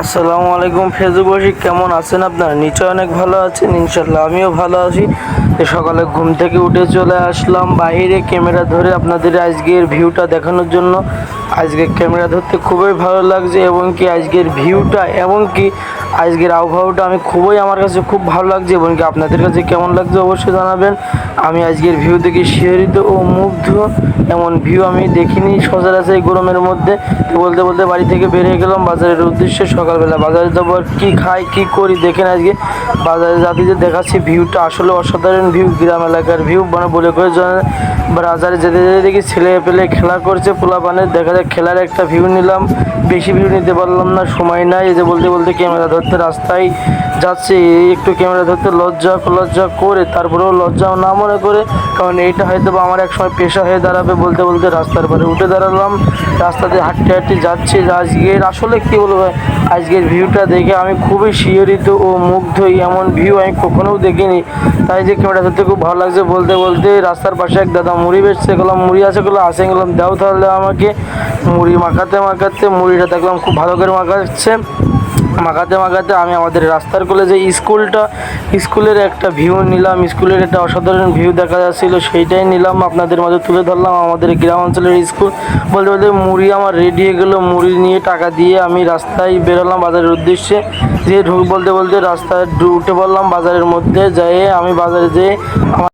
আসসালামু আলাইকুম ফেসবুকবাসী, কেমন আছেন আপনারা? নিশ্চয় অনেক ভালো আছেন। ইনশাল্লাহ আমিও ভালো আছি। সকালে ঘুম থেকে উঠে চলে আসলাম বাইরে ক্যামেরা ধরে আপনাদের আজকের ভিউটা দেখানোর জন্য। আজকে ক্যামেরা ধরতে খুবই ভালো লাগছে এবং কি আজকের ভিউটা এবং কি আজকের আবহাওয়াটা আমার কাছে খুব ভালো লাগছে এবং কি আপনাদের কাছে কেমন লাগছে অবশ্যই জানাবেন। আমি আজকের ভিউ দেখে শিহরিত ও মুগ্ধ। এমন ভিউ আমি দেখিনি সচরাচর এই গরমের মধ্যে। বলতে বলতে বাড়ি থেকে বেরিয়ে গেলাম বাজারের উদ্দেশ্যে। সকালবেলা বাজারে যাবো, কী খাই কী করি দেখেন। আজকে বাজারে যাতে যে দেখাচ্ছি ভিউটা আসলে অসাধারণ ভিউ, গ্রাম এলাকার ভিউ। বলে করে বাজারে যেতে যেতে দেখি ছেলে পেলে খেলা করছে, পোলাপানের দেখা যায় খেলার একটা ভিউ নিলাম। বেশি ভিউ নিতে পারলাম না, সময় নাই। এই যে বলতে বলতে ক্যামেরা ধরতে রাস্তায় যাচ্ছে, একটু ক্যামেরা ধরতে লজ্জা করে, তারপরেও লজ্জাও না মনে করে, কারণ এইটা হয়তো আমার এক সময় পেশা হয়ে দাঁড়াবে। বলতে বলতে রাস্তার পারে উঠে দাঁড়ালাম, রাস্তাতে হাঁটতে হাঁটতে যাচ্ছি। আজকের আসলে কী বলবো, আজকের ভিউটা দেখে আমি খুবই শিহরিত ও মুগ্ধ। এমন ভিউ আমি কখনোও দেখিনি, তাই যে ক্যামেরা ধরতে খুব ভালো লাগছে। বলতে বলতে রাস্তার পাশে এক দাদা মুড়ি বেচছে, গেলাম মুড়ি আছে, গেলাম দাও তাহলে আমাকে। মুড়ি মাখাতে মুড়িটা দেখলাম খুব ভালো করে মাখাতে আমি আমাদের রাস্তার কোলে যে স্কুলের একটা ভিউ নিলাম। স্কুলের একটা অসাধারণ ভিউ দেখা যাচ্ছিলো, সেইটাই নিলাম, আপনাদের মাঝে তুলে ধরলাম। আমাদের গ্রাম অঞ্চলের স্কুল। বলতে বলতে মুড়ি আমার রেডি হয়ে গেলো। মুড়ি নিয়ে টাকা দিয়ে আমি রাস্তায় বেরোলাম বাজারের উদ্দেশ্যে। বলতে বলতে রাস্তায় উঠে পড়লাম বাজারের মধ্যে। আমি বাজারে যেয়ে